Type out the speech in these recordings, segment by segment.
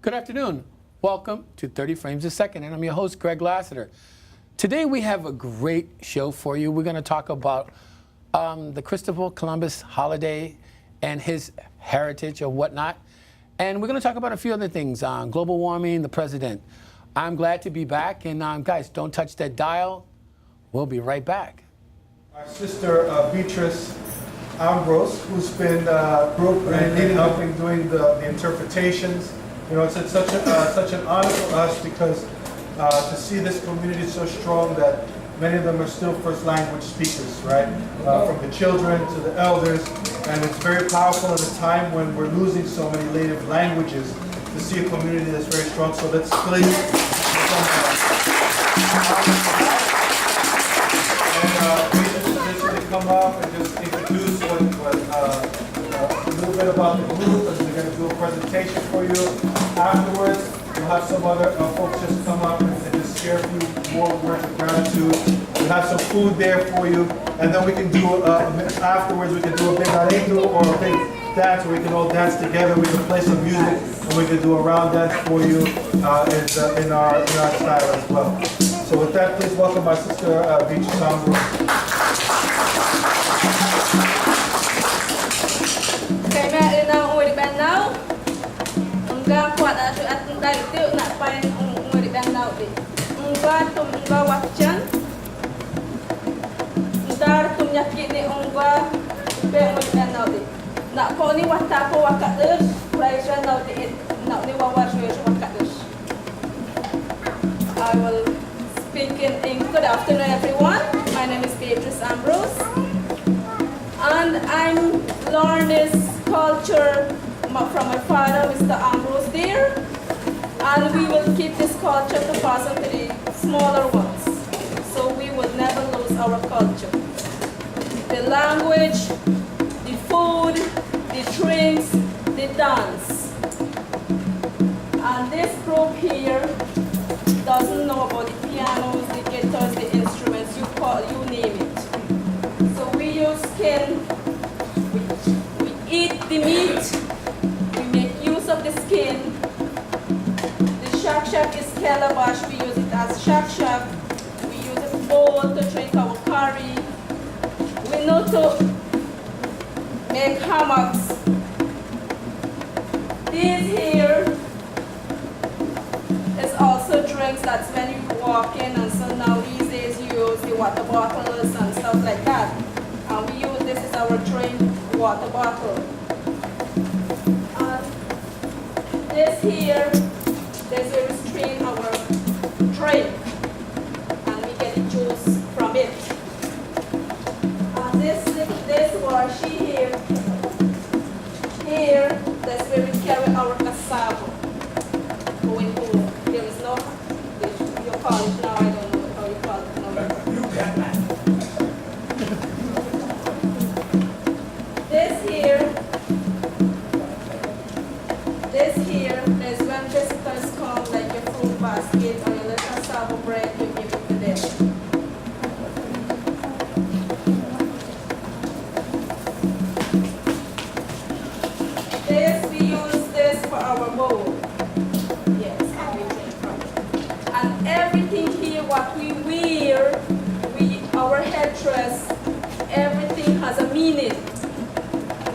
Good afternoon. Welcome to 30 Frames a Second, and I'm your host, Greg Lassiter. Today we have a great show for you. We're going to talk about the Cristoforo Columbus holiday and his heritage or whatnot. And we're going to talk about a few other things, global warming, the president. I'm glad to be back, and guys, don't touch that dial. We'll be right back. Our sister Beatrice Ambrose, who's been leading up and doing the interpretations. You know, it's such an honor for us because to see this community so strong that many of them are still first language speakers, right? From the children to the elders, and it's very powerful at a time when we're losing so many native languages to see a community that's very strong. So let's please and come up and just introduce a little bit about the group, and we're going to do a presentation for you. Afterwards, we'll have some other folks just come up and just share a few more words of gratitude. We'll have some food there for you, and then we can do, afterwards, we can do a big arreglo or a big dance where we can all dance together. We can play some music, and we can do a round dance for you in our style as well. So with that, please welcome my sister, Beatrice Ambrose. I will speak in good afternoon, everyone. My name is Beatrice Ambrose, and I'm learned this culture from my father, Mr. Ambrose there, and we will keep this culture to pass on to the smaller ones, so we will never lose our culture. The language, the food, the drinks, the dance. And this group here doesn't know about the pianos, the guitars, the instruments, you name it. So we use skin, we eat the meat, we make use of the skin. The shak is calabash, we use it as shak. We use a bowl to drink our curry. We know to make hammocks. These here is also drinks. That's when you walk in, and so now these days you use the water bottles and stuff like that. And we use this as our drink water bottle. And this here, there's where we strain our drink, and we get the juice from it. And this washi here, that's where we carry our cassava going home. There is no, you call it now, I don't know how you call it now. This here is when visitors come, like your fruit basket or your little cassava bread, you give it to them. We use this for our bowl. Yes, and we drink from it. And everything here, what we wear, our headdress, everything has a meaning.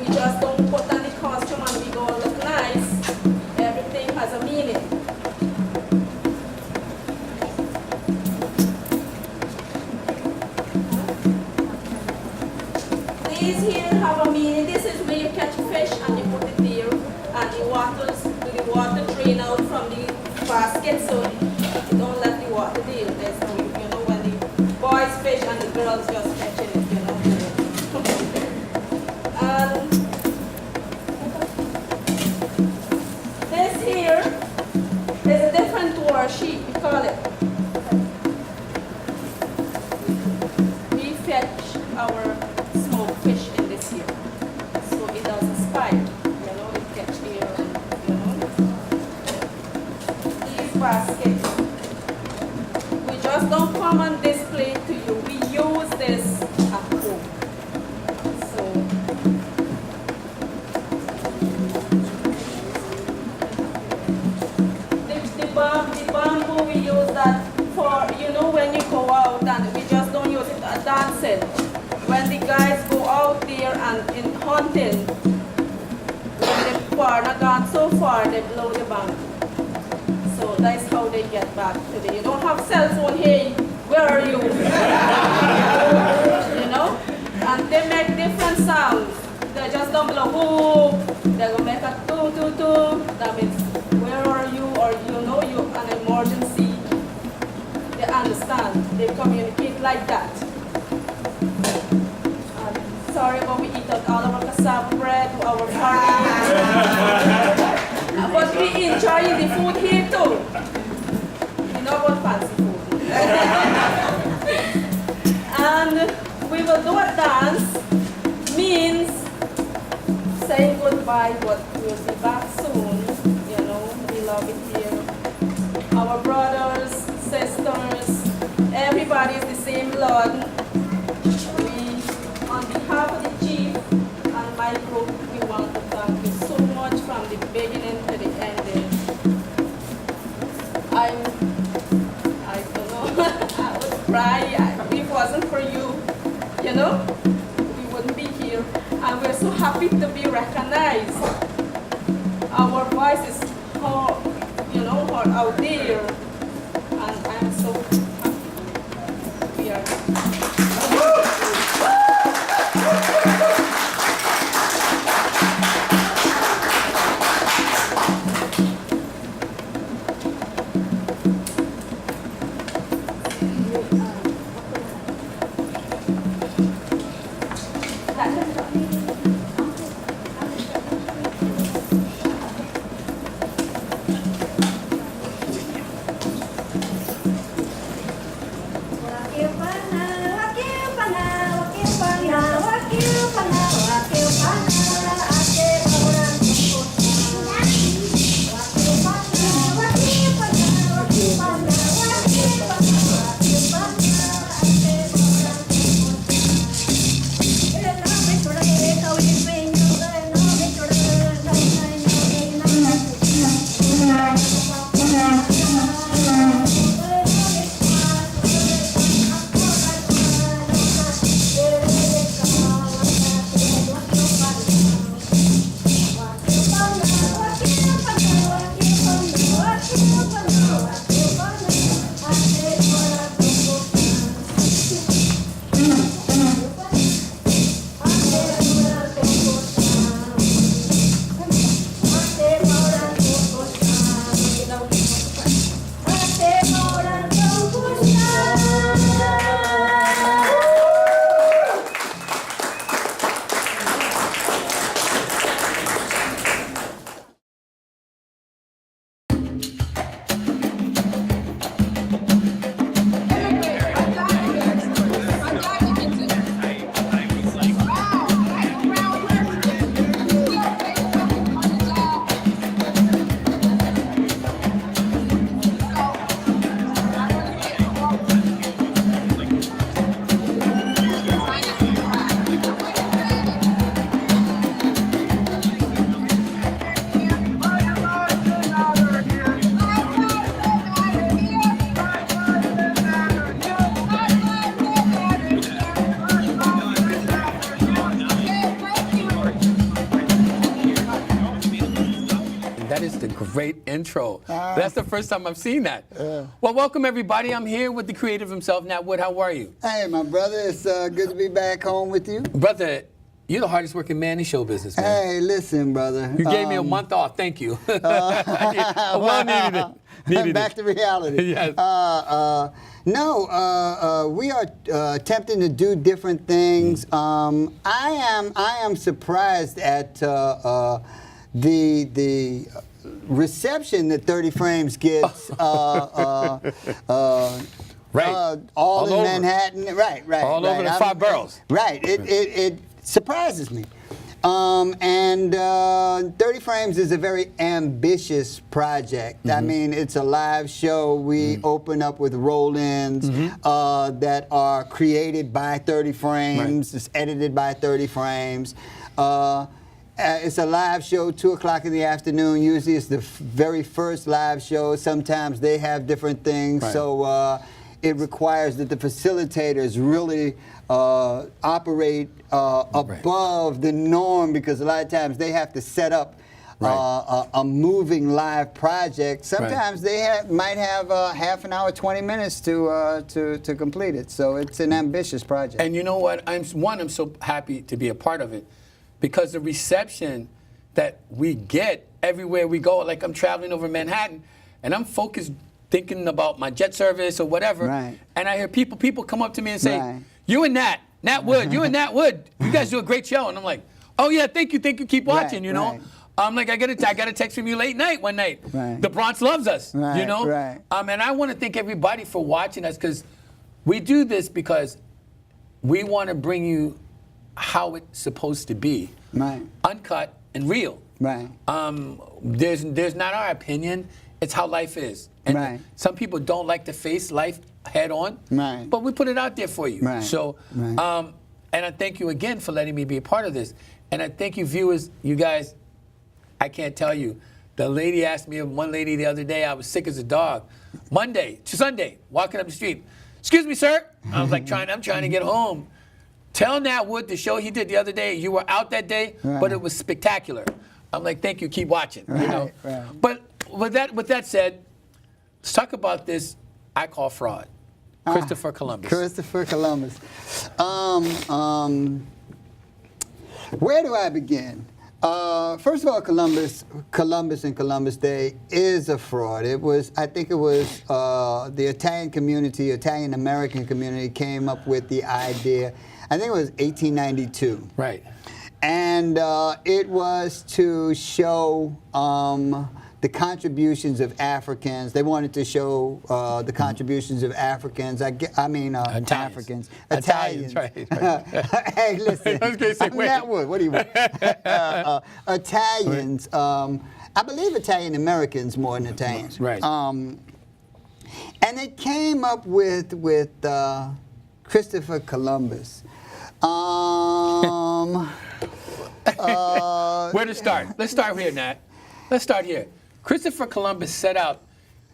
We just don't put on the costume and we go look nice. Everything has a meaning. These here have a meaning. This is where you catch fish and you put it there, and the water drain out from the basket, so you don't let the water there. There's no, when the boys fish and the girls just catching it, And this here is a different washi, we call it. We fetch our smoked fish in this here, so it doesn't spile. We catch here, these baskets. We just don't come and display to you. We use this at home. So far, not gone so far, they blow the bank. So that's how they get back today. You don't have cell phone, hey, where are you? You know? And they make different sounds. They just don't blow whoo. They're gonna make a toot toot toot. That means where are you, or you know you're an emergency. They understand. They communicate like that. Sorry, but we eat out all of our cassava bread, our porridge. But we enjoy the food here too. You know about fancy food. And we will do a dance, means saying goodbye, but we'll be back soon. You know, we love it here. Our brothers, sisters, everybody is the same Lord. On behalf of the chief and my group, we want to thank you so much from the beginning to the ending. I don't know, I would cry. If it wasn't for you, you know, we wouldn't be here. And we're so happy to be recognized. Our voices are, you know, are out there. And I'm so happy we are. That is the great intro. That's the first time I've seen that. Well, welcome everybody. I'm here with the creative himself, Nat Wood. How are you? Hey, my brother. It's good to be back home with you. Brother, you're the hardest working man in show business, man. Hey, listen, brother. You gave me a month off. Thank you. I well needed it. Needed back it. to reality. Yes. We are attempting to do different things. I am surprised at the reception that 30 Frames gets. Right. All in over. Manhattan. Right. All over the 5 boroughs. Right. It surprises me. And 30 Frames is a very ambitious project. I mean, it's a live show. We open up with roll-ins that are created by 30 Frames. It's edited by 30 Frames. It's a live show, 2 o'clock in the afternoon. Usually it's the very first live show. Sometimes they have different things. Right. So it requires that the facilitators really operate above the norm, because a lot of times they have to set up a moving live project. Sometimes they might have half an hour, 20 minutes to complete it. So it's an ambitious project. And you know what? I'm so happy to be a part of it because the reception that we get everywhere we go, like I'm traveling over Manhattan and I'm focused thinking about my jet service or whatever, Right. and I hear people come up to me and say, Right. you and Nat Wood, you and Nat Wood, you guys do a great show. And I'm like, oh yeah, thank you, keep watching, you know. Right. I'm like, I got a text from you late night one night. Right. The Bronx loves us, you Right, know. right. And I want to thank everybody for watching us because we do this because we want to bring you how it's supposed to be, Right. uncut and real. Right. There's not our opinion. It's how life is. And Right. some people don't like to face life head on. Right. But we put it out there for you. Right. So, Right. and I thank you again for letting me be a part of this. And I thank you, viewers, you guys. I can't tell you. The lady asked me, one lady the other day, I was sick as a dog. Monday to Sunday, walking up the street. Excuse me, sir. I was like, I'm trying to get home. Tell Nat Wood the show he did the other day, you were out that day, Right. but it was spectacular. I'm like, thank you, keep watching. You know? Right. But with that said, let's talk about this I call fraud. Cristoforo Columbus. Cristoforo Columbus. Where do I begin? First of all, Columbus and Columbus Day is a fraud. I think it was the Italian community, Italian American community came up with the idea. I think it was 1892. Right. And it was to show the contributions of Africans. They wanted to show the contributions of Africans. Africans. Italians. Right. Hey, listen. I was gonna say, I'm wait. Nat Wood. What do you want? Italians. I believe Italian Americans more than Italians. Right. And they came up with Cristoforo Columbus. Where to start? Let's start here, Nat. Let's start here. Cristoforo Columbus set out,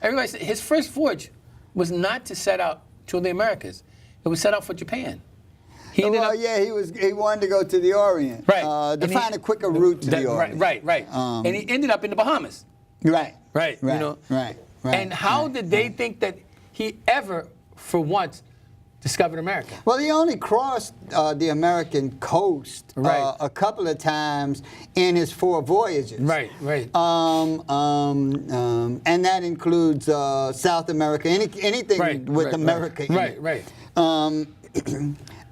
everybody said his first voyage was not to set out to the Americas. It was set out for Japan. He ended up, He wanted to go to the Orient. Right. To And find a quicker route to the Orient. Right. And he ended up in the Bahamas. Right. Right. You know? Right. And how did they think that he ever, for once, discovered America? Well, he only crossed the American coast a couple of times in his 4 voyages. Right. And that includes South America, anything with America in it. Right.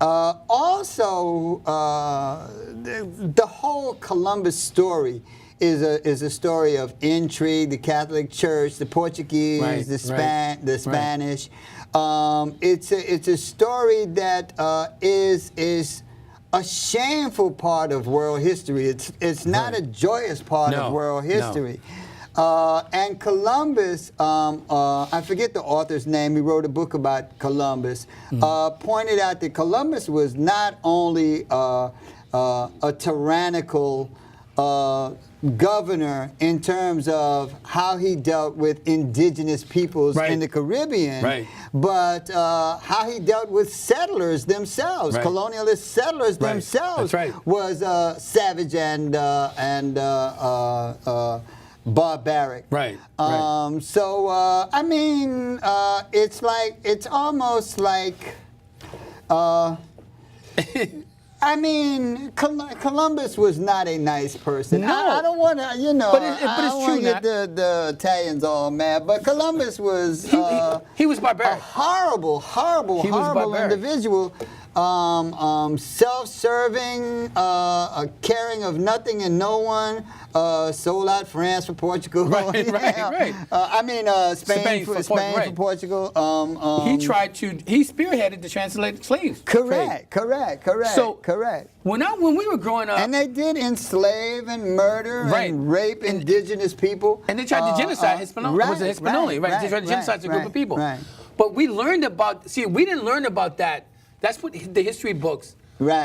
Also, the whole Columbus story is a story of intrigue. The Catholic Church, the Portuguese, the Spanish. It's a story that is a shameful part of world history. It's not a joyous part of world history. And Columbus, I forget the author's name, he wrote a book about Columbus, pointed out that Columbus was not only a tyrannical governor in terms of how he dealt with indigenous peoples in the Caribbean, but how he dealt with settlers themselves, colonialist settlers themselves, was savage and barbaric. So I mean, it's almost like. I mean, Columbus was not a nice person. No. I don't want to, But it's I don't true, want to get the Italians all mad, but Columbus was he was barbaric. A horrible individual. Self-serving, caring of nothing and no one, sold out France for Portugal. Right. Spain for Portugal. He spearheaded the translated slaves. Correct. So, when we were growing up, and they did enslave and murder and rape indigenous people. And they tried to genocide Hispaniola. Was it Hispaniola? Right. They tried to genocide a group of people. Right. But we learned about. See, we didn't learn about that. That's what the history books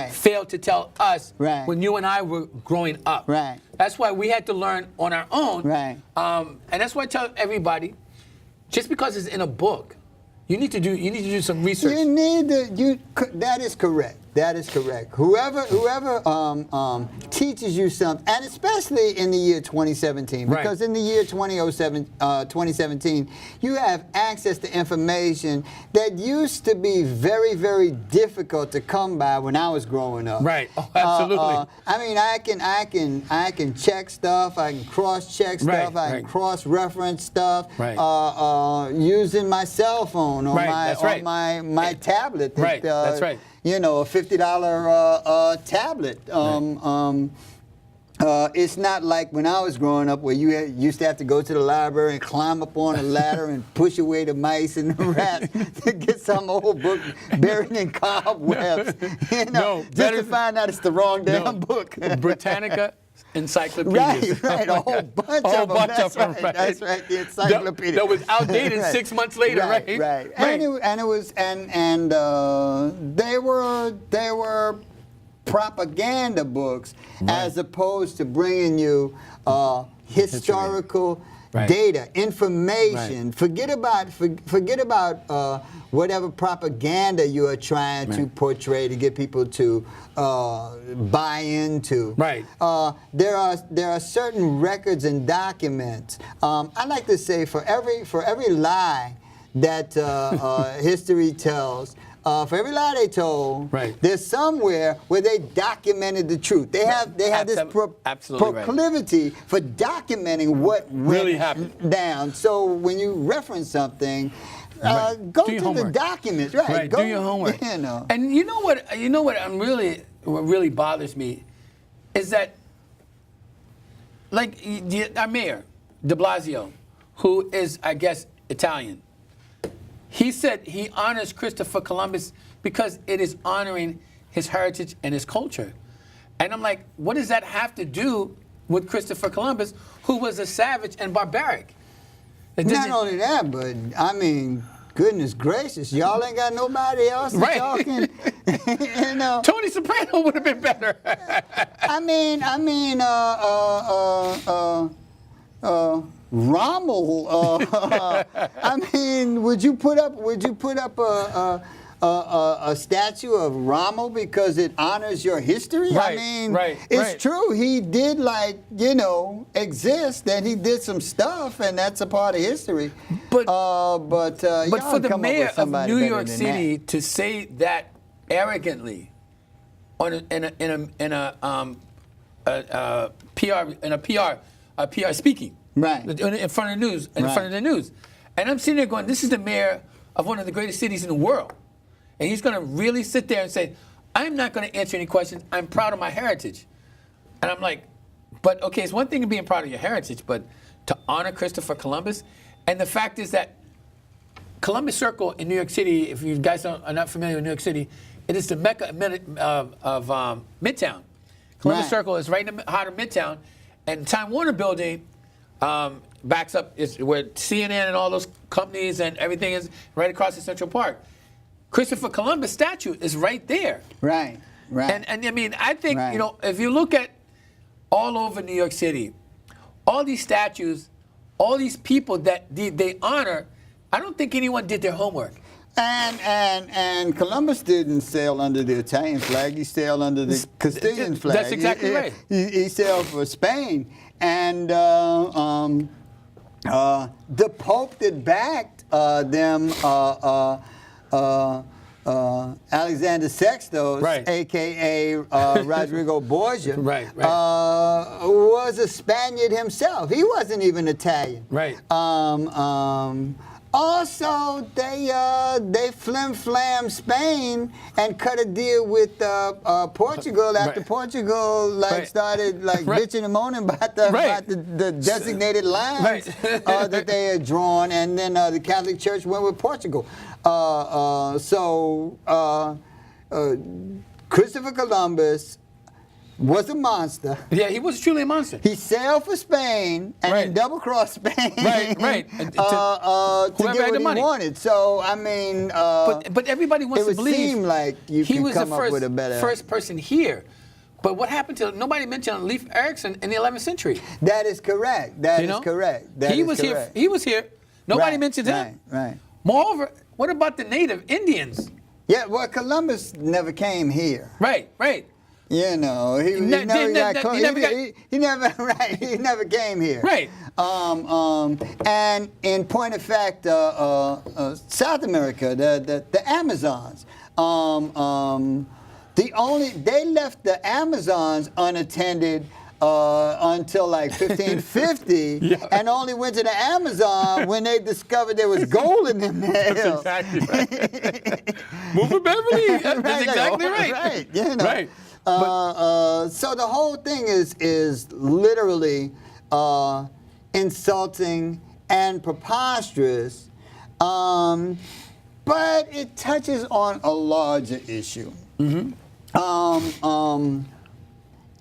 failed to tell us when you and I were growing up. That's why we had to learn on our own. And that's why I tell everybody, just because it's in a book, you need to do some research. That is correct. That is correct. Whoever teaches you something, and especially in the year 2017, because in the year 2017, you have access to information that used to be very, very difficult to come by when I was growing up. Right. Oh, absolutely. I mean, I can check stuff. I can cross-check stuff. I can cross-reference stuff. Using my cell phone or my tablet. That, That's right. You know, a $50 tablet. It's not like when I was growing up where you used to have to go to the library and climb up on a ladder and push away the mice and the rats to get some old book buried in cobwebs. You know, just to find out it's the wrong damn book. Britannica encyclopedias. Right, a whole bunch of them. That's right, the encyclopedia. That was outdated 6 months later, right? And it was they were propaganda books as opposed to bringing you historical data, information. Forget about whatever propaganda you are trying to portray to get people to buy into. There are certain records and documents. I like to say for every lie that history tells. For every lie they told, there's somewhere where they documented the truth. They have this proclivity for documenting what really happened down. So when you reference something, go to the documents. Go, do your homework. You know. And you know what? What really bothers me is that, like our mayor, De Blasio, who is, I guess, Italian. He said he honors Cristoforo Columbus because it is honoring his heritage and his culture. And I'm like, what does that have to do with Cristoforo Columbus, who was a savage and barbaric? Not only that, but I mean, goodness gracious, y'all ain't got nobody else that y'all can, you know. Tony Soprano would have been better. Rommel. I mean, would you put up a statue of Rommel because it honors your history? I mean, it's true. He did exist. That he did some stuff, and that's a part of history. But for the mayor of New York City to say that arrogantly, in a PR speaking. In front of the news, and I'm sitting there going, "This is the mayor of one of the greatest cities in the world," and he's going to really sit there and say, "I'm not going to answer any questions. I'm proud of my heritage," and I'm like, "But okay, it's one thing to being proud of your heritage, but to honor Cristoforo Columbus, and the fact is that Columbus Circle in New York City, if you guys are not familiar with New York City, it is the mecca of Midtown. Columbus Circle is right in the heart of Midtown, and Time Warner Building." Backs up is where CNN and all those companies and everything is right across the Central Park. Cristoforo Columbus statue is right there. And I mean, I think if you look at all over New York City, all these statues, all these people that they honor, I don't think anyone did their homework. And Columbus didn't sail under the Italian flag. He sailed under the Castilian flag. That's exactly right. He sailed for Spain. And the Pope that backed them, Alexander Sextos, a.k.a. Rodrigo Borgia, was a Spaniard himself. He wasn't even Italian. Also, they flim-flam Spain and cut a deal with Portugal after Portugal started bitching and moaning about the designated lines that they had drawn, and then the Catholic Church went with Portugal. Cristoforo Columbus was a monster. Yeah, he was truly a monster. He sailed for Spain and then double-crossed Spain. To get what he wanted. So, I mean... but everybody wants to believe... It would seem like you can come up with a better... He was the first person here. But what happened to... Nobody mentioned Leif Erikson in the 11th century. That is correct. That is correct. He was here. Nobody mentioned him. Moreover, what about the native Indians? Yeah, well, Columbus never came here. Right, right. You know, he never came here. Right. And in point of fact, South America, the Amazons, they left the Amazons unattended until like 1550, Yeah. and only went to the Amazon when they discovered there was gold in them there. That's exactly right. Move to Beverly. That's exactly right. Right. You know. Right. So the whole thing is literally insulting and preposterous, but it touches on a larger issue. Mm-hmm.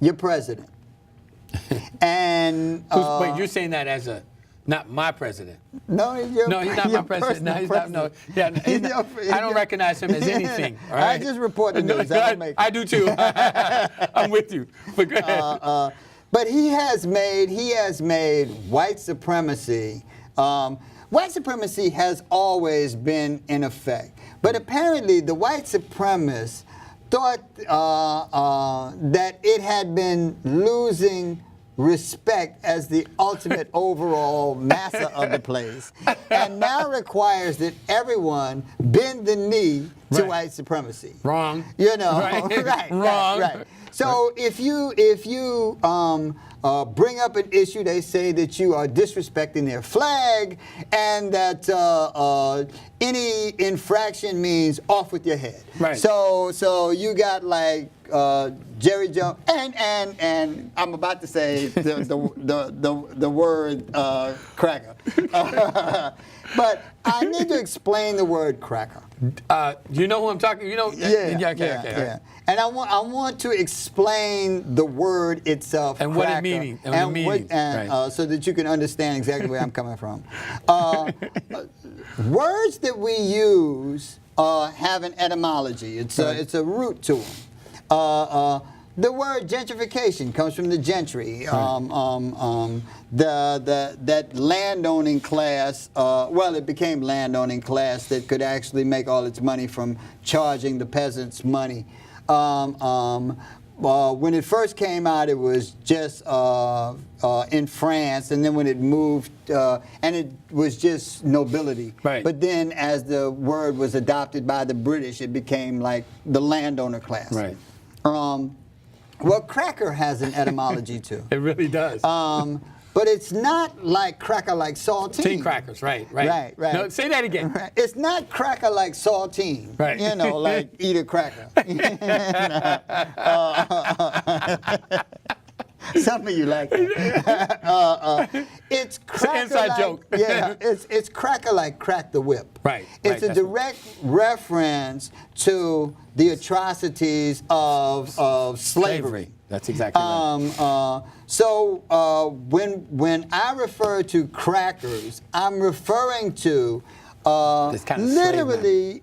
Your president. And Wait, you're saying that as not my president. no, He's not my president. No, he's not. No, yeah, he's not, I don't recognize him as anything. All right? I just report the news. I do too. I'm with you. But go ahead. But he has made white supremacy. White supremacy has always been in effect, but apparently the white supremacists thought that it had been losing respect as the ultimate overall master of the place, and now requires that everyone bend the knee to Right. white supremacy. Wrong. You know, Right. right, Wrong. right. So if you bring up an issue, they say that you are disrespecting their flag, and that any infraction means off with your head. Right. So you got like Jerry Jones, and I'm about to say the word cracker, but I need to explain the word cracker. You know who I'm talking? You know? Okay. And I want to explain the word itself, And what it cracker, meaning, and what it means, right. so that you can understand exactly where I'm coming from. Words that we use have an etymology. It's a root to them. The word gentrification comes from the gentry, that landowning class. Well, it became landowning class that could actually make all its money from charging the peasants money. When it first came out, it was just in France, and then when it moved, and it was just nobility. Right. But then, as the word was adopted by the British, it became like the landowner class. Right. Well, cracker has an etymology too. It really does. But it's not like cracker like saltine. Teen crackers, right. Right. No, say that again. Right. It's not cracker like saltine. Right. You know, like eat a cracker. Some of you like that. It's cracker inside like, joke. Yeah, it's cracker like crack the whip. Right, It's right, a direct reference to the atrocities of slavery. That's exactly right. So when I refer to crackers, I'm referring to This kind of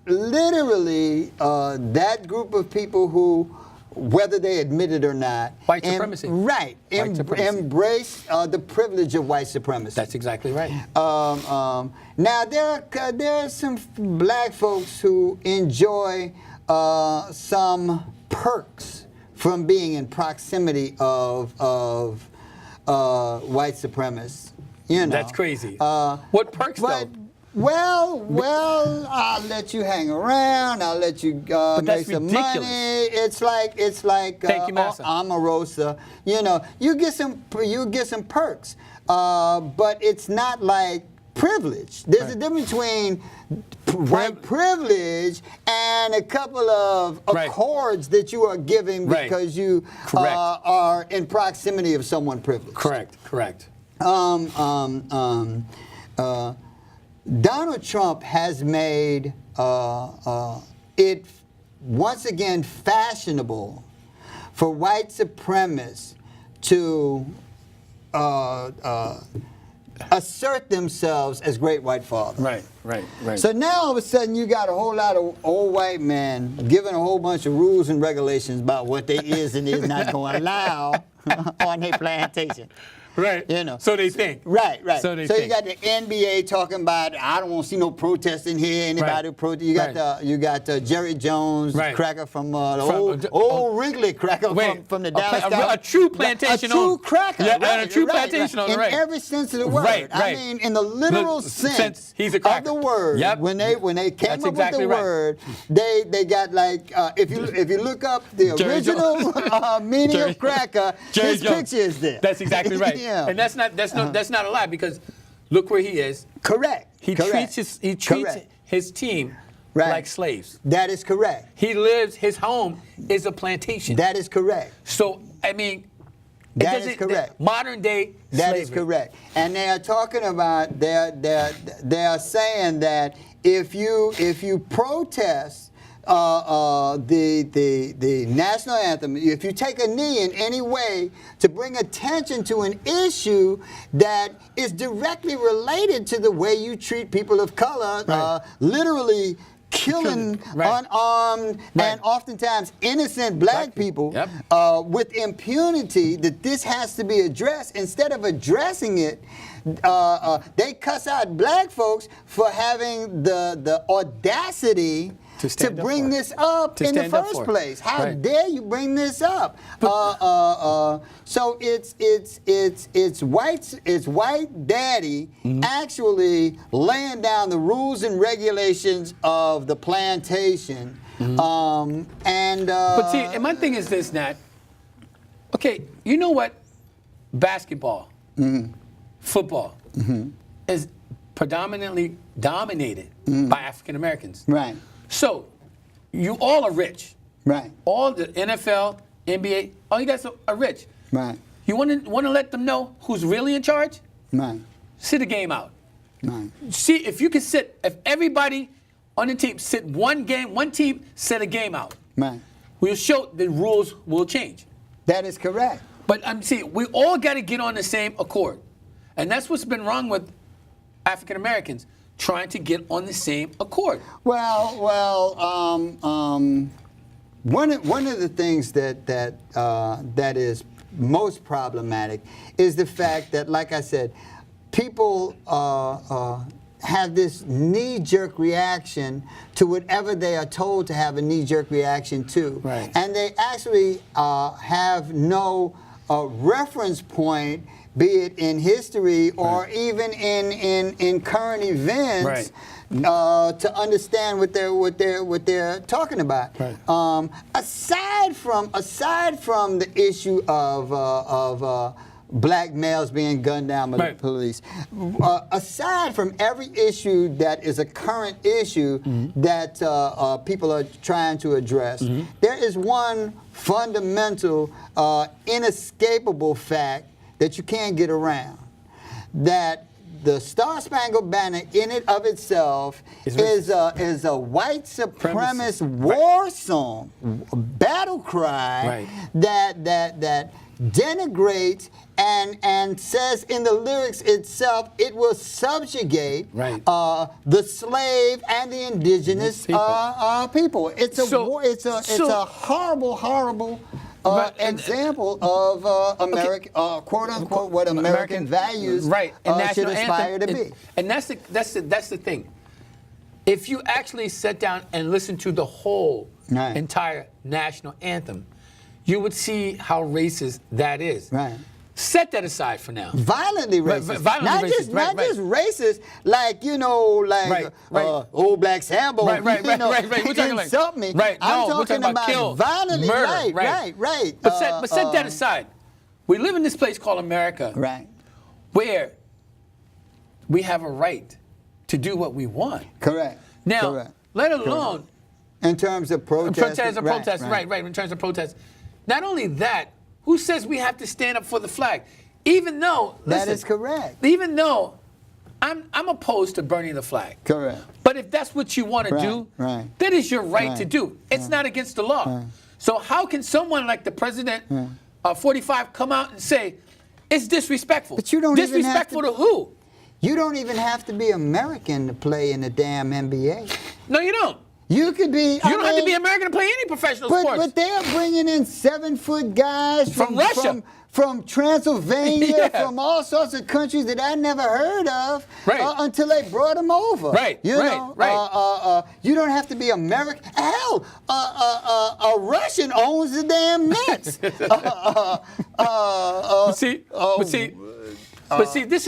literally that group of people who, whether they admit it or not, White supremacy. Right. White supremacy. Embrace the privilege of white supremacy. That's exactly right. Now there are some black folks who enjoy some perks from being in proximity of white supremacists. You know, That's crazy. What perks, though? Well, I'll let you hang around. I'll let you make that's some ridiculous. money. It's like Thank you, Massa. Omarosa. You know, you get some perks, but it's not like privilege. There's a difference between white privilege and a couple of accords that you are giving because you are in proximity of someone privileged. Correct. Donald Trump has made it once again fashionable for white supremacists to assert themselves as great white fathers. Right. So now all of a sudden you got a whole lot of old white men giving a whole bunch of rules and regulations about what they is and is not going to allow on their plantation. Right. You know. So they think. Right, right. So they you think. got the NBA talking about, I don't want to see no protesting here. Anybody Right. protest? You got Jerry Jones, Right. cracker from the From- old Wrigley cracker Wait, from the a Dallas pla- a- Cowboys. a true plantation A true owner. cracker. Yeah, right, and a true right, plantation owner, In right. every sense of the word. Right, I right. mean, in the literal Look, sense he's a of cracker. the word. Yep. When they came That's up exactly with the right. word, they got like if you look up the Jerry original meaning Jerry- of cracker, Jerry his Jones. picture is there. That's exactly right. Yeah. And that's not a lie, because look where he is. Correct. He Correct. treats Correct. his team Right. like slaves. That is correct. His home is a plantation. That is correct. So, I mean, That is correct. Modern day That slavery. is correct. And they are talking about they are saying that if you protest the national anthem, if you take a knee in any way to bring attention to an issue that is directly related to the way you treat people of color, Right. Literally killing Right. unarmed Right. and oftentimes innocent black people Yep. with impunity, that this has to be addressed. Instead of addressing it, they cuss out black folks for having the audacity To to stand up bring for it. this up To in the stand up first for it. place. How Right. dare you bring this up? So it's white daddy Mm-hmm. actually laying down the rules and regulations of the plantation. But see, and my thing is this, Nat. Okay, you know what? Basketball, football is predominantly dominated by African Americans. Right, So, you all are rich. right, All the NFL, NBA, all you guys are rich. right, You want to let them know who's really in charge? right, Sit a game out. right. See if you can if everybody on the team sit one team sit a game out. Right. We'll show the rules will change. That is correct. But see, we all got to get on the same accord, and that's what's been wrong with African Americans trying to get on the same accord. One of the things that is most problematic is the fact that, like I said, people have this knee-jerk reaction to whatever they are told to have a knee-jerk reaction to, Right. and they actually have no reference point, be it in history or even in current events, to understand what they're talking about. Right. Aside from the issue of black males being gunned down by the police, aside from every issue that is a current issue that people are trying to address, there is one fundamental, inescapable fact that you can't get around. That the Star-Spangled Banner in it of itself is a white supremacist war song, a battle cry that denigrates and says in the lyrics itself it will subjugate the slave and the indigenous people. It's a horrible example of American, quote unquote, what American values should aspire to be. And that's the thing. If you actually sit down and listen to the whole entire national anthem, you would see how racist that is. Right. Set that aside for now. Violently racist. Not just racist, like, old black Sambo. Right. We're talking insult me. Right. I'm No, we're talking about kill, violently. murder. Right. But set that aside. We live in this place called America. Right. Where we have a right to do what we want. Correct. Now, let alone in terms of protest. Right. In terms of protest. Not only that, who says we have to stand up for the flag? Even though, that is correct. Even though I'm opposed to burning the flag. Correct. But if that's what you want to do, that is your right to do. It's not against the law. So how can someone like the president, 45, come out and say it's disrespectful? But you don't disrespectful even have to who? You don't even have to be American to play in the damn NBA. No, you don't. You could be. You don't have to be American to play any professional sports. But they're bringing in 7-foot guys from Russia. from Transylvania, Yeah. from all sorts of countries that I never heard of, Right. until they brought them over. Right, You right, know, right. you don't have to be American. Hell, a Russian owns the damn Mets. But see, this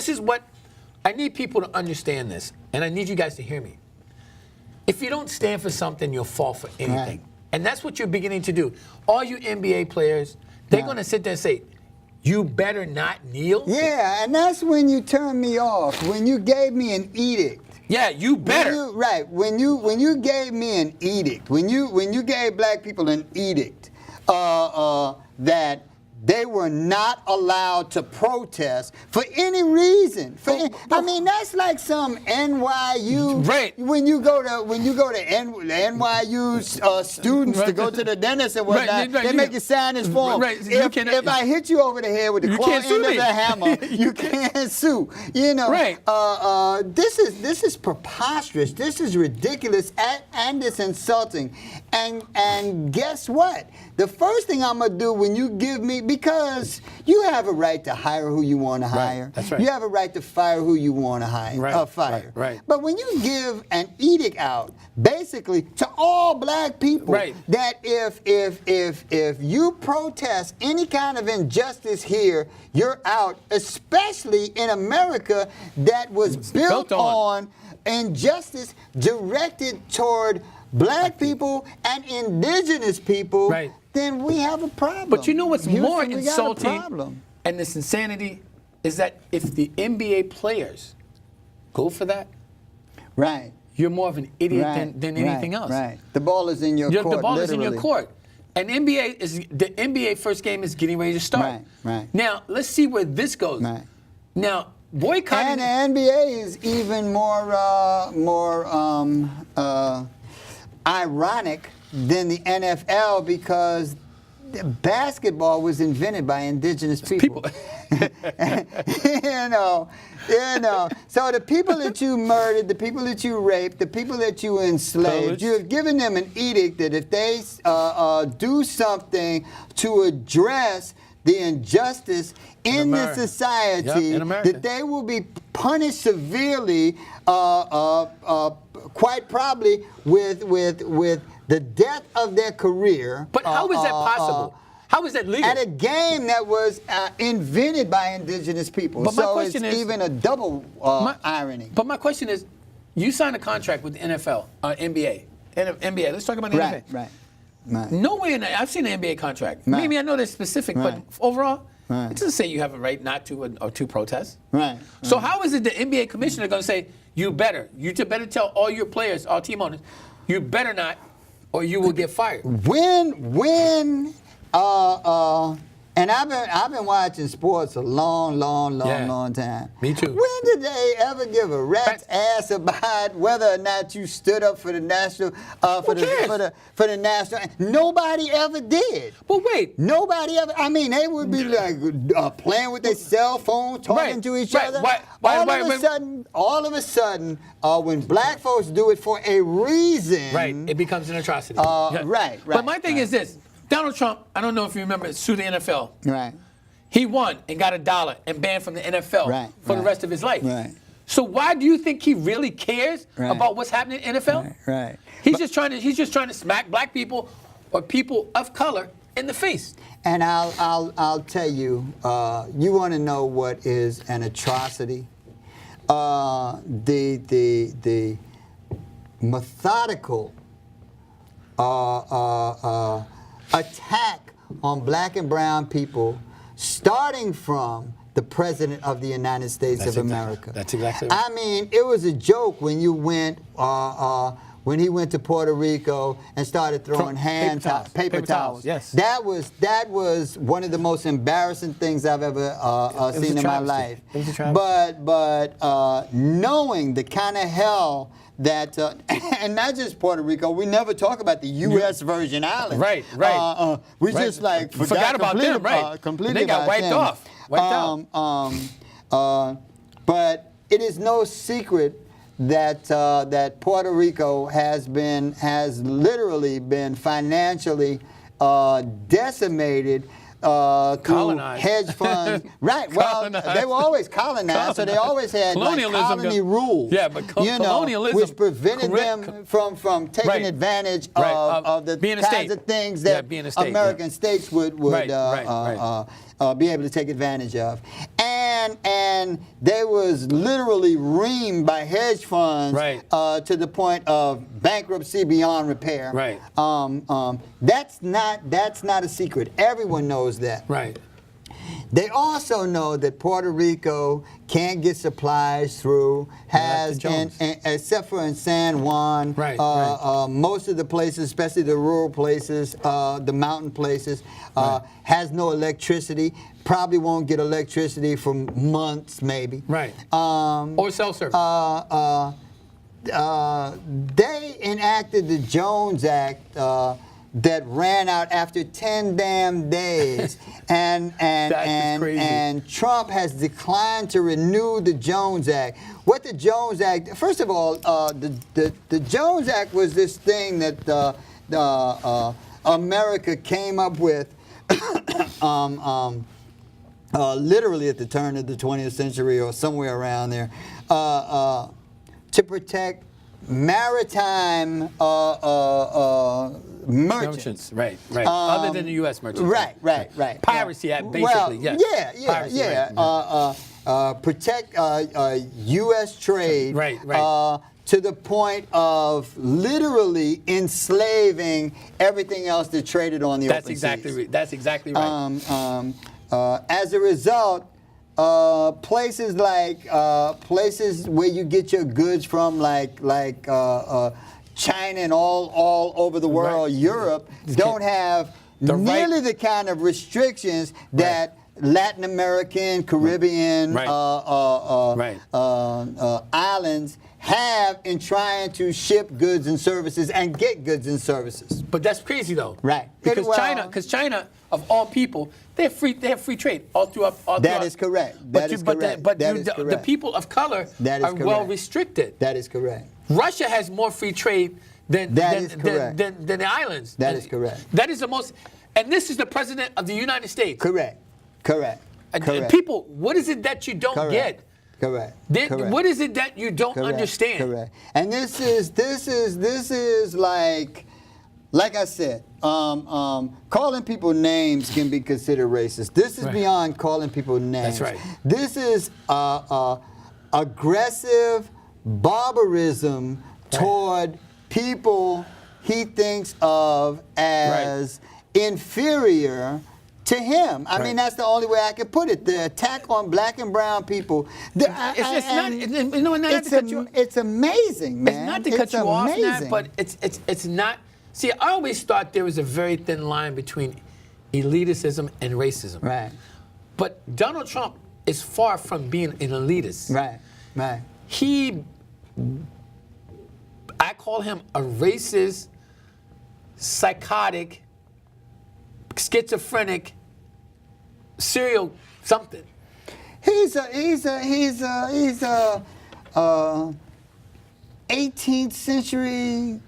is what I need people to understand this, and I need you guys to hear me. If you don't stand for something, you'll fall for anything. Right. And that's what you're beginning to do. All you NBA players, they're going to sit there and say, you better not kneel. Yeah, and that's when you turned me off, when you gave me an edict. Yeah, you better. When you gave me an edict, when you gave black people an edict that they were not allowed to protest for any reason. I mean, that's like some NYU. Right. When you go to NYU students to go to the dentist and whatnot, they make you sign this form. Right. If I hit you over the head with the claw end of the hammer, you can't sue. You know. Right. This is preposterous. This is ridiculous and it's insulting. And guess what? The first thing I'm gonna do when you give me, because you have a right to hire who you want to hire. That's right. You have a right to fire who you want to hire. Fire. Right. But when you give an edict out, basically to all black people, Right. that if you protest any kind of injustice here, you're out. Especially in America, that was built on injustice directed toward black people and indigenous people. Right. Then we have a problem. But you know what's more We got a insulting problem. and this insanity is that if the NBA players go for that, Right. you're more of an idiot than anything else. Right. The ball is in your court. The ball is in literally. your court. And the NBA first game is getting ready to start. Right. Now, let's see where this goes. Right. Now, boycotting. And the NBA is even more ironic than the NFL because basketball was invented by indigenous people. you know. So the people that you murdered, the people that you raped, the people that you enslaved, you have given them an edict that if they do something to address the injustice in this society, that they will be punished severely, quite probably with the death of their career. But how is that possible? How is that legal? At a game that was invented by indigenous people. But my so question it's is, even a double irony. But my question is, you signed a contract with the NFL, NBA. NBA. Let's talk about the NBA. Right. Nowhere in I've seen an NBA contract. Right. Maybe I know they're specific, but Right. overall, Right. it doesn't say you have a right not to or to protest. Right. So how is it the NBA commissioner going to say you better tell all your players, all team owners, you better not, or you will get fired? And I've been watching sports a long time. Me too. When did they ever give a rat's ass about whether or not you stood up for the national for the national? Nobody ever did. But wait. Nobody ever. I mean, they would be like playing with their cell phone, talking to each other. All of a sudden, when black folks do it for a reason, Right, it becomes an atrocity. Right. But my thing is this. Donald Trump, I don't know if you remember, sued the NFL. Right. He won and got $1 and banned from the NFL for the rest of his life. Right. So why do you think he really cares about what's happening in the NFL? Right. He's just trying to smack black people or people of color in the face. And I'll tell you, you want to know what is an atrocity? The methodical attack on black and brown people, starting from the President of the United States of America. That's exactly right. I mean, it was a joke when you went, when he went to Puerto Rico and started throwing paper towels. Yes. That was one of the most embarrassing things I've ever seen in my life. It was a travesty. But knowing the kind of hell that, and not just Puerto Rico, we never talk about the U.S. Virgin Islands. Right. We just like forgot about them, right? Completely They got wiped off. But it is no secret that Puerto Rico has literally been financially decimated Colonized. hedge funds. Right. Well, Colonized. they were always colonized, so they always had like Colonialism colony rules. Yeah, but colonialism, which prevented them from taking Right. advantage Right. of the Being a kinds state. of things Yeah, that being a state, American states would Right, be able to take advantage of. And they was literally reamed by hedge funds Right. To the point of bankruptcy beyond repair. Right. That's not a secret. Everyone knows that. Right. They also know that Puerto Rico can't get supplies through, except for in San Juan. Right, Most of the places, especially the rural places, the mountain places, has no electricity. Probably won't get electricity for months, maybe. Right. Or cell service. They enacted the Jones Act that ran out after 10 damn days, and Trump has declined to renew the Jones Act. What the Jones Act? First of all, the Jones Act was this thing that America came up with. Literally at the turn of the 20th century or somewhere around there, to protect maritime merchants. Right. Other than the U.S. merchants. Right. Piracy Act, basically. Well, yes. Piracy, right. Protect U.S. trade. Right. To the point of literally enslaving everything else that traded on the open seas. That's exactly right. As a result, places where you get your goods from, like China and all over the world, Right. Europe, don't have nearly the kind of restrictions that Latin American, Caribbean islands have in trying to ship goods and services and get goods and services. But that's crazy, though. Right. Because China, of all people, they have free trade all throughout. That is correct. That is correct. The people of color are well restricted. That is correct. Russia has more free trade than the islands. That is correct. That is the most. And this is the president of the United States. Correct. And people, what is it that you don't get? Correct. What is it that you don't understand? Correct. And this is like I said, calling people names can be considered racist. This is beyond calling people names. That's right. This is aggressive barbarism toward people he thinks of as inferior to him. I mean, that's the only way I can put it. The attack on black and brown people. It's amazing, man. It's not to cut you off, Nat, but it's not. See, I always thought there was a very thin line between elitism and racism. Right. But Donald Trump is far from being an elitist. Right. I call him a racist, psychotic, schizophrenic, serial something. He's a 18th century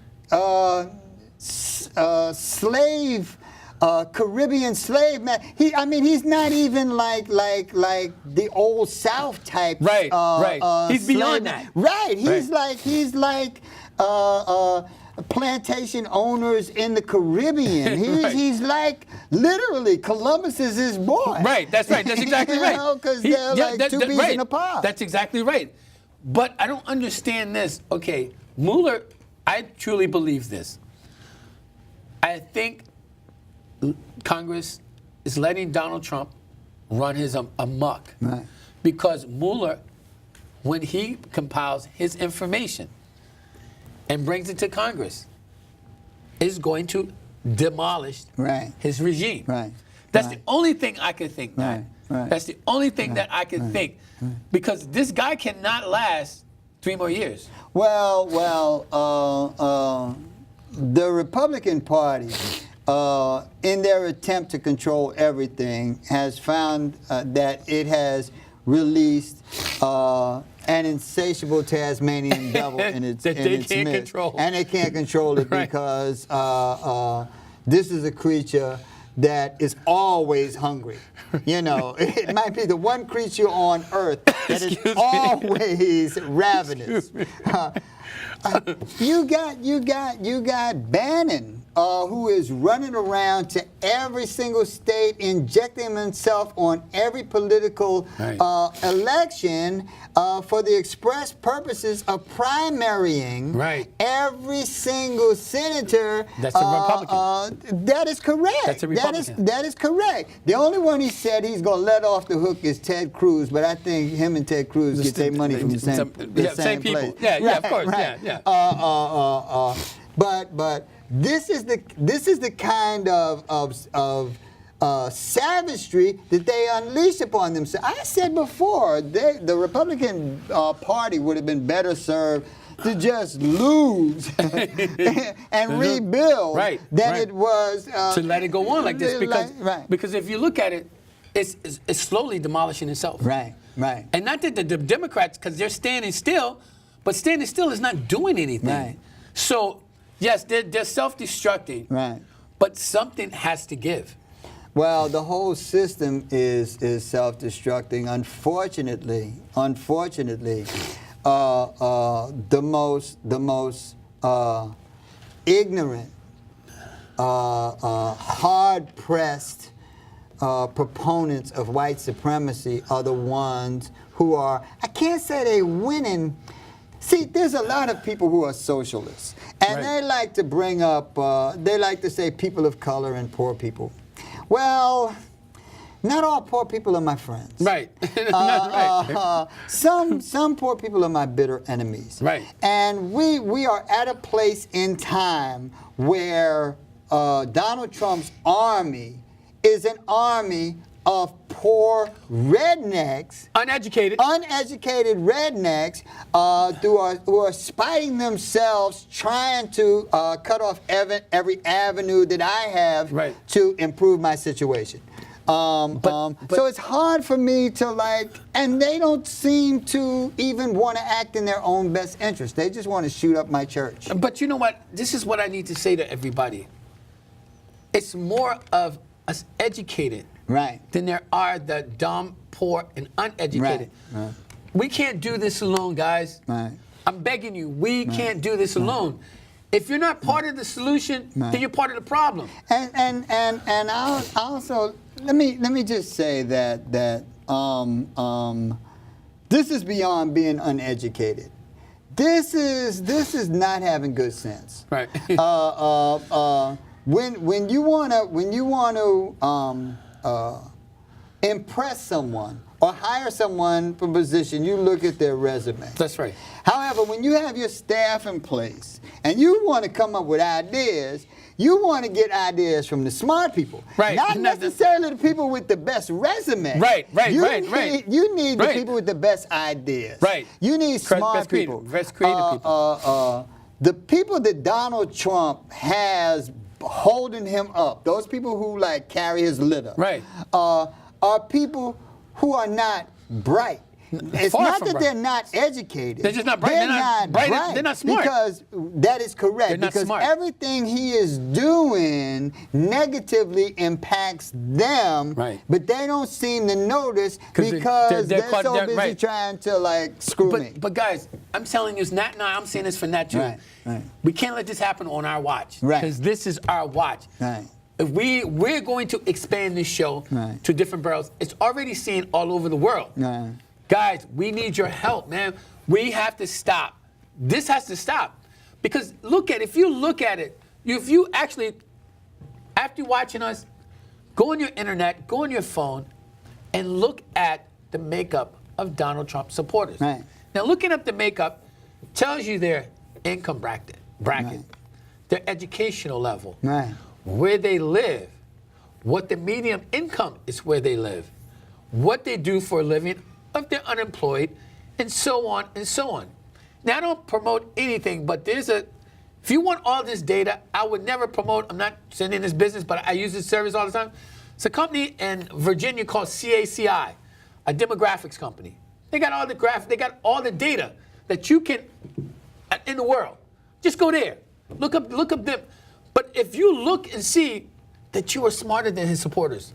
slave, Caribbean slave man. He's not even like the old South type. Right. He's beyond that. Right. He's like plantation owners in the Caribbean. He's like literally Columbus is his boy. Right. That's right. That's exactly right. Because they're like two peas in a pod. That's exactly right. But I don't understand this. Okay, Mueller, I truly believe this. I think Congress is letting Donald Trump run his amok. Right. Because Mueller, when he compiles his information and brings it to Congress, is going to demolish his regime. Right. That's the only thing I can think. Right. That's the only thing that I can think. Because this guy cannot last 3 more years. The Republican Party, in their attempt to control everything, has found that it has released an insatiable Tasmanian devil in its midst. Control. And they can't control it because this is a creature that is always hungry. You know, it might be the one creature on earth that is always ravenous. You got Bannon, who is running around to every single state, injecting himself on every political election for the express purposes of primarying every single senator. That's a Republican. That is correct. That's a Republican. That is correct. The only one he said he's going to let off the hook is Ted Cruz, but I think him and Ted Cruz get their money from the same people. place. Yeah, of course. Right. Yeah. But this is the kind of savagery that they unleash upon themselves. I said before, the Republican Party would have been better served to just lose and rebuild than it was to let it go on like this, because if you look at it, it's slowly demolishing itself. Right. And not that the Democrats, because they're standing still, but standing still is not doing anything. Right. So yes, they're self-destructing. Right. But something has to give. Well, the whole system is self-destructing. Unfortunately, the most ignorant, hard-pressed proponents of white supremacy are the ones who are, I can't say they winning. See, there's a lot of people who are socialists, and they like to bring up, they like to say people of color and poor people. Well, not all poor people are my friends. Right. Some poor people are my bitter enemies. Right. And we are at a place in time where Donald Trump's army is an army of poor rednecks, uneducated rednecks who are spiting themselves, trying to cut off every avenue that I have to improve my situation. So it's hard for me to and they don't seem to even want to act in their own best interest. They just want to shoot up my church. But you know what? This is what I need to say to everybody. It's more of us educated than there are the dumb, poor, and uneducated. Right. We can't do this alone, guys. Right. I'm begging you, we can't do this alone. If you're not part of the solution, then you're part of the problem. And I also let me just say that this is beyond being uneducated. This is not having good sense. Right. When you want to impress someone or hire someone for a position, you look at their resume. That's right. However, when you have your staff in place and you want to come up with ideas, you want to get ideas from the smart people. Right. Not necessarily the people with the best resume. Right. You need the people with the best ideas. Right. You need smart people. Best creative people. The people that Donald Trump has holding him up, those people who carry his litter, are people who are not bright. It's not that they're not educated. They're just not bright. They're not bright. They're not smart. Because that is correct. They're not because smart. Everything he is doing negatively impacts them, but they don't seem to notice because they're so busy trying to screw me. But guys, I'm telling you, it's not now. I'm saying this for Nat too. Right. We can't let this happen on our watch. Because this is our watch. Right. If we're going to expand this show to different boroughs, it's already seen all over the world. Guys, we need your help, man. We have to stop. This has to stop. Because if you look at it, if you actually, after watching us, go on your internet, go on your phone, and look at the makeup of Donald Trump supporters. Right. Now, looking up the makeup tells you their income bracket, their educational level, where they live, what the median income is where they live, what they do for a living, if they're unemployed, and so on and so on. Now, I don't promote anything, but if you want all this data, I would never promote, I'm not in this business, but I use this service all the time. It's a company in Virginia called CACI, a demographics company. They got all the data that you can, in the world. Just go there, look up them. But if you look and see that you are smarter than his supporters.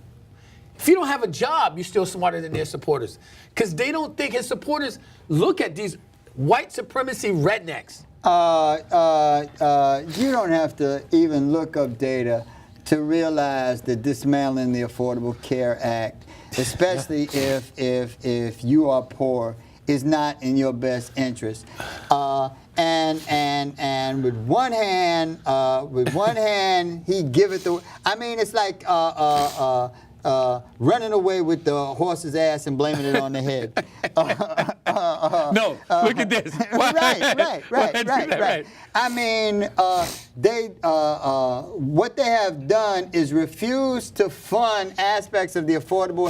If you don't have a job, you're still smarter than their supporters. Because they don't think his supporters look at these white supremacy rednecks. You don't have to even look up data to realize that dismantling the Affordable Care Act, especially if you are poor, is not in your best interest. And with one hand, he give it the. I mean, it's like running away with the horse's ass and blaming it on the head. No, look at this. Right. I mean, what they have done is refuse to fund aspects of the Affordable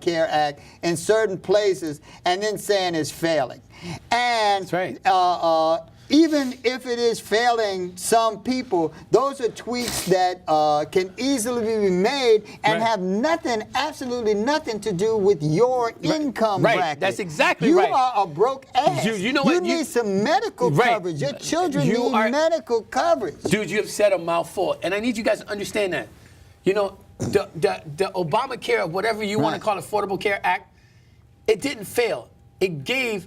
Care Act in certain places, and then saying it's failing. And that's right. Even if it is failing some people, those are tweaks that can easily be made and have nothing, absolutely nothing to do with your income bracket. That's exactly you right. You are a broke ass. You know what? You need some medical coverage. Your children need medical coverage. Dude, you have said a mouthful, and I need you guys to understand that. You know, the Obamacare, whatever you want to call it, Affordable Care Act, it didn't fail. It gave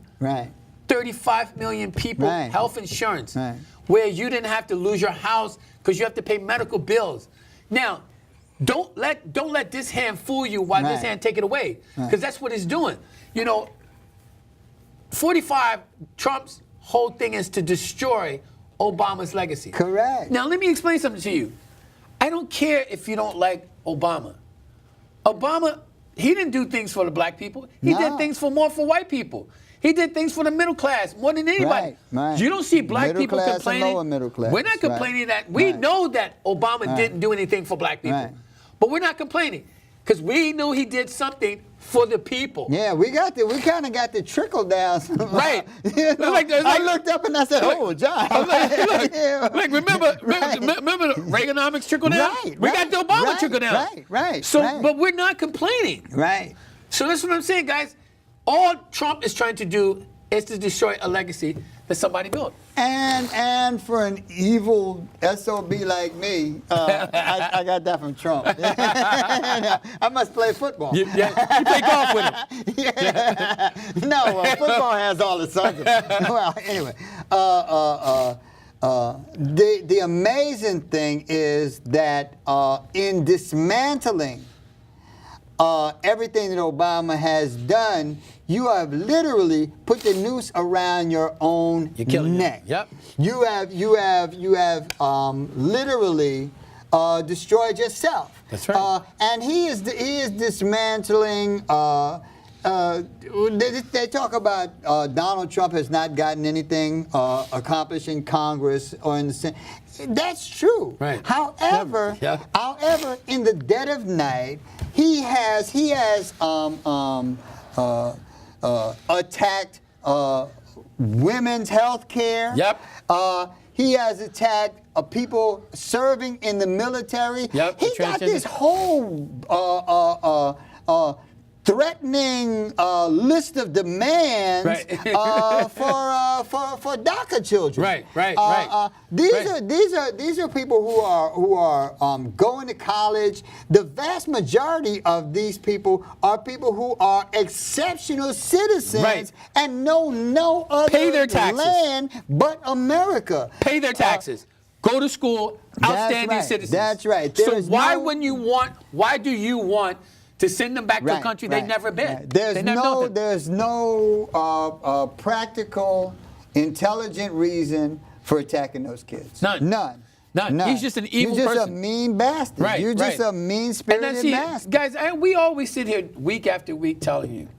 35 million people health insurance, where you didn't have to lose your house because you have to pay medical bills. Now, don't let this hand fool you while this hand take it away, because that's what it's doing. You know, 45, Trump's whole thing is to destroy Obama's legacy. Correct. Now, let me explain something to you. I don't care if you don't like Obama. Obama, he didn't do things for the black people. He did things for white people. He did things for the middle class more than anybody. You don't see black people complaining. And lower middle class. We're not complaining that. We know that Obama didn't do anything for black people. But we're not complaining because we know he did something for the people. Yeah, we kind of got the trickle down. Right. You know, I looked up and I said, "Oh, John." Remember the Reaganomics trickle down? We got the Obama trickle down. But we're not complaining. So that's what I'm saying, guys. All Trump is trying to do is to destroy a legacy that somebody built. And for an evil SOB like me, I got that from Trump. I must play football. You play golf with him. No, football has all the sons. Well, anyway, the amazing thing is that in dismantling everything that Obama has done, you have literally put the noose around your own neck. You have literally destroyed yourself. That's right. And he is dismantling. They talk about Donald Trump has not gotten anything accomplished in Congress or in the Senate. That's true. However, in the dead of night, he has attacked women's health care. He has attacked people serving in the military. He got this whole threatening list of demands for DACA children. These are people who are going to college. The vast majority of these people are people who are exceptional citizens and know no other land but America. Pay their taxes. Go to school. Outstanding citizens. That's right. So why do you want to send them back to a country they've never been? There's no practical, intelligent reason for attacking those kids. None. He's just an evil person. You're just a mean bastard. You're just a mean-spirited bastard. Guys, we always sit here week after week telling you,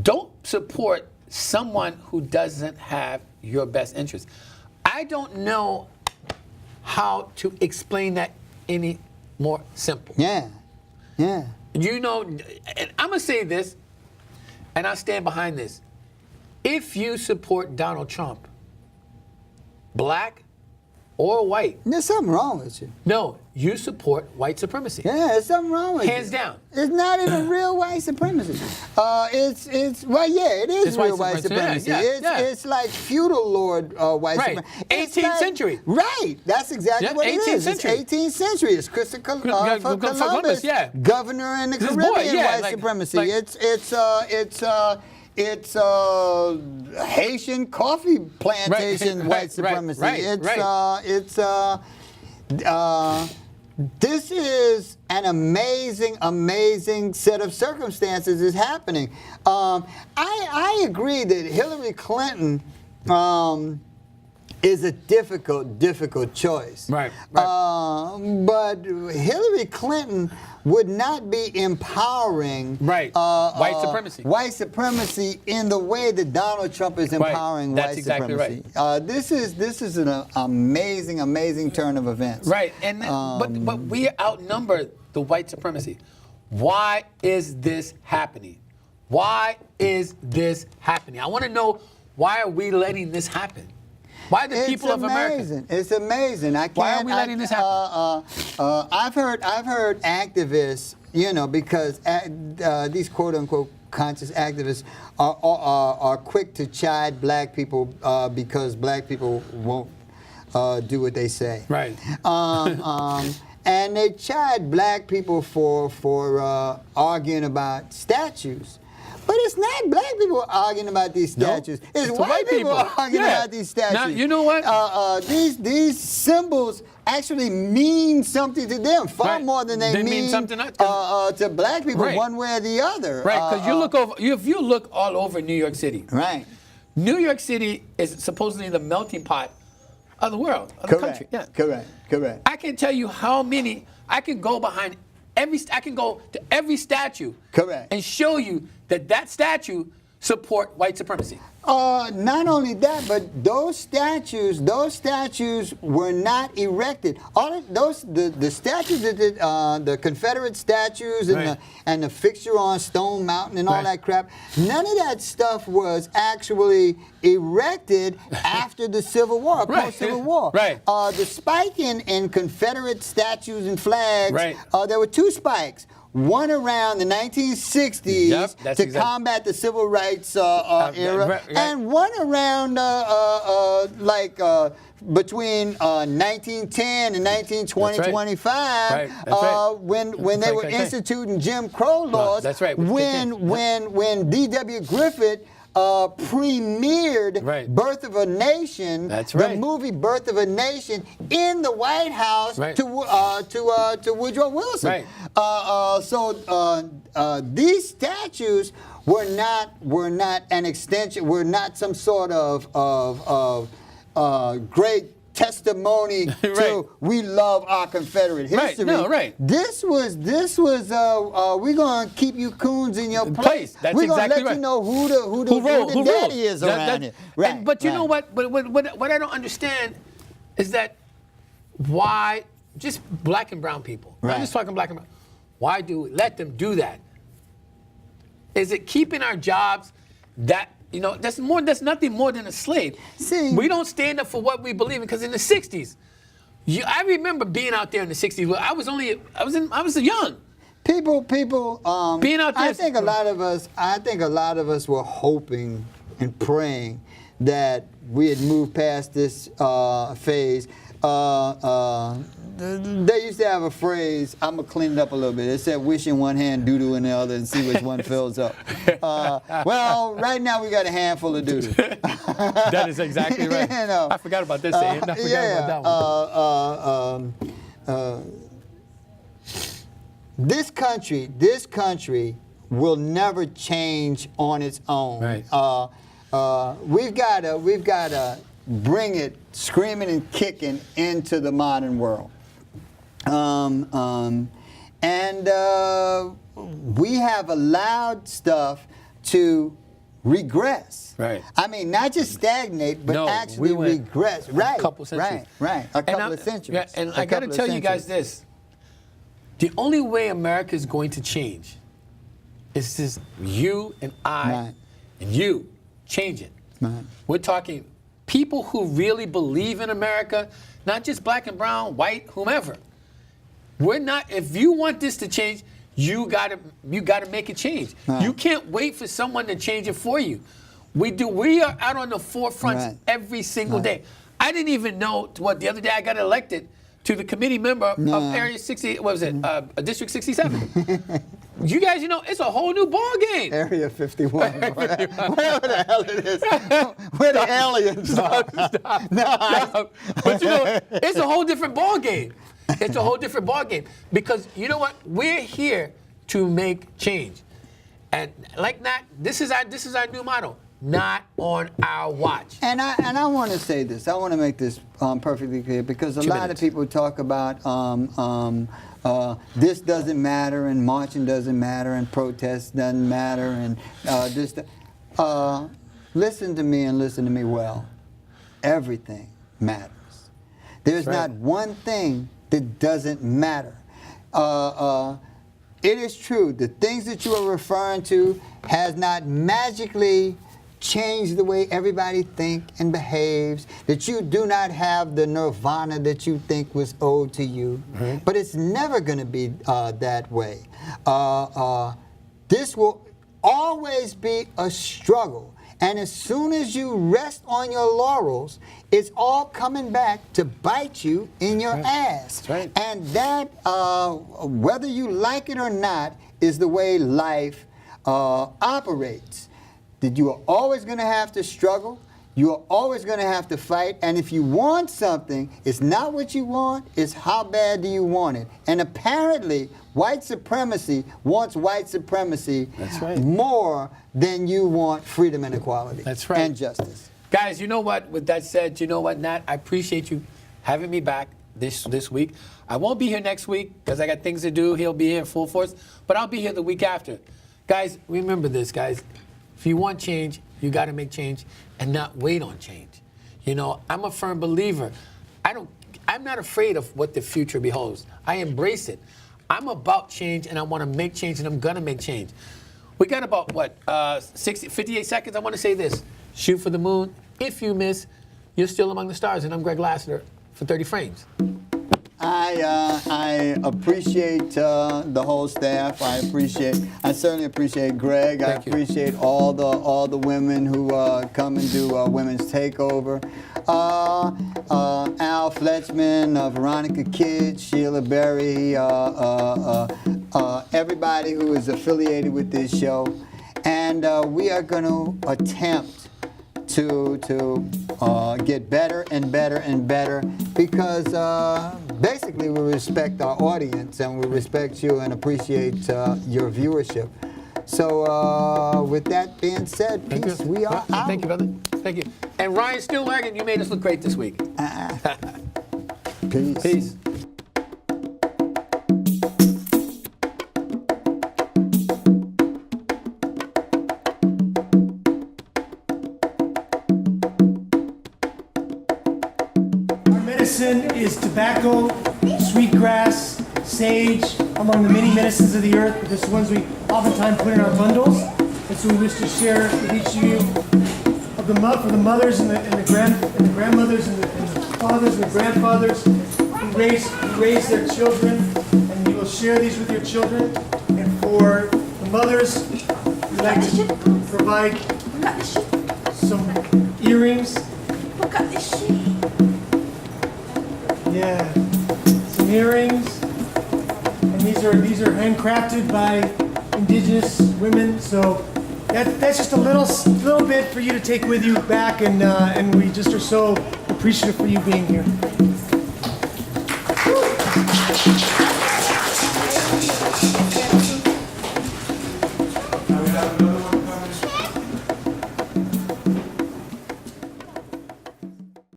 don't support someone who doesn't have your best interest. I don't know how to explain that any more simple. You know, and I'm going to say this, and I stand behind this. If you support Donald Trump, black, or white. There's something wrong with you. No, you support white supremacy. Yeah, there's something wrong with you. Hands down. It's not even real white supremacy. It's well, yeah, it is It's real white white supremacy. supremacy. Yeah. It's like feudal lord white Right. supremacy. It's 18th like- century. Right. That's exactly Yeah, what it 18th is. century. It's 18th century. It's Christopher Columbus, Columbus, yeah. governor in the This Caribbean, boy, yeah, white like- supremacy. like- It's Haitian coffee plantation Right, white right, supremacy. right. This is an amazing set of circumstances is happening. I agree that Hillary Clinton is a difficult choice. Right. But Hillary Clinton would not be empowering white supremacy. White supremacy in the way that Donald Trump is empowering That's white exactly supremacy. This is an amazing turn of events. Right, and but we outnumber the white supremacy. Why is this happening? Why is this happening? I want to know, why are we letting this happen? Why the people of America? It's amazing. I can't. Why are we letting this happen? I've heard activists, because these quote unquote conscious activists are quick to chide black people because black people won't do what they say. Right. And they chide black people for arguing about statues. But it's not black people arguing about these statues. No, it's the white people arguing about these statues. Now, you know what? These symbols actually mean something to them far Right. more than they mean something to black people, Right. one way or the other. Right, because if you look all over New York City, Right. New York City is supposedly the melting pot of the world, of the country. Yeah. Correct. I can tell you how many. I can go behind I can go to every statue. Correct. And show you that statue support white supremacy. Not only that, but those statues were not erected. All of the statues that the Confederate statues and Right. the fixture on Stone Mountain and all Right. that crap, none of that stuff was actually erected after the Civil War, Right. post-Civil War. Right. The spike in Confederate statues and flags, Right. there were two spikes. One around the 1960s Yep, that's to exactly- combat the civil rights era, right. and one around between 1910 and 1920, That's right. 25, Right, that's right. when they were Okay. instituting Jim Crow laws. that's right. When D.W. Griffith premiered Right. Birth of a Nation, That's the right. movie Birth of a Nation, in the White House Right. to Woodrow Wilson. Right. So these statues were not an extension, were not some sort of great testimony Right. to we love our Confederate Right. history. No, right. This was we're gonna keep you coons in your place. That's We're gonna exactly let right. you know who the daddy is around here. Right. But you right. know what? But what I don't understand is that why just black and brown people. Right. I'm just talking black and brown. Why do we let them do that? Is it keeping our jobs that? That's nothing more than a slave. See- we don't stand up for what we believe in, because in the 60s, I remember being out there in the 60s. Where I was young. People Being out there- I think a lot of us were hoping and praying that we had moved past this phase. They used to have a phrase, I'm going to clean it up a little bit. It said, wish in one hand, doo-doo in the other, and see which one fills up. Well, right now we got a handful of doo-doo. That is exactly right. I forgot about this saying. I forgot about that one. This country will never change on its own. Right. We've got to bring it screaming and kicking into the modern world. And we have allowed stuff to regress. Right. I mean, not just stagnate, but No, actually we went regress. Right. a couple centuries. Right. A couple of centuries. Yeah, and A I got to couple of tell you guys centuries. this. The only way America is going to change is just you and I Right. and you change it. Right. We're talking people who really believe in America, not just black and brown, white, whomever. We're not. If you want this to change, you gotta make it change. Right. You can't wait for someone to change it for you. We are out on the forefronts Right. every single Right. day. I didn't even know what the other day I got elected to the committee member of Area 60. What was it? District 67. You guys, it's a whole new ball game. Area 51. Whatever the hell it is. Where the aliens are. No, But it's a whole different ball game. It's a whole different ball game because you know what? We're here to make change, and like that, this is our new motto. Not on our watch. And I want to say this. I want to make this perfectly clear because a 2 lot minutes. of people talk about this doesn't matter and marching doesn't matter and protest doesn't matter and this. Listen to me and listen to me well. Everything matters. There's That's right. not one thing that doesn't matter. It is true. The things that you are referring to has not magically changed the way everybody thinks and behaves, that you do not have the nirvana that you think was owed to you. Mm-hmm. But it's never going to be that way. This will always be a struggle. And as soon as you rest on your laurels, it's all coming back to bite you in your ass. That's right. And that, whether you like it or not, is the way life operates. That you are always going to have to struggle. You are always going to have to fight. And if you want something, it's not what you want, it's how bad do you want it. And apparently, white supremacy wants white supremacy That's right. more than you want freedom and equality. That's right. And justice. Guys, you know what? With that said, you know what, Nat? I appreciate you having me back this week. I won't be here next week because I got things to do. He'll be here in full force, but I'll be here the week after. Guys, remember this, guys. If you want change, you got to make change and not wait on change. I'm a firm believer. I'm not afraid of what the future beholds. I embrace it. I'm about change and I want to make change and I'm going to make change. We got about, 58 seconds. I want to say this. Shoot for the moon. If you miss, you're still among the stars. And I'm Greg Lassiter for 30 Frames. I appreciate the whole staff. I certainly appreciate Greg. Thank you. I appreciate all the women who come and do Women's Takeover. Al Fletchman, Veronica Kidd, Sheila Berry, everybody who is affiliated with this show. And we are going to attempt to get better and better and better because basically we respect our audience and we respect you and appreciate your viewership. So with that being said, peace. We are out. Thank you, brother. Thank you. And Ryan Stillwagon, you made us look great this week. Peace. Peace. Medicine is tobacco, sweetgrass, sage, among the many medicines of the earth. But this is ones we oftentimes put in our bundles. And so we wish to share with each of you for the mothers and the grandmothers and the fathers and the grandfathers who raise their children, and you will share these with your children. And for the mothers, we'd like to provide some earrings. Look at this shit. Yeah, some earrings, and these are handcrafted by indigenous women. So that's just a little bit for you to take with you back, and we just are so appreciative for you being here.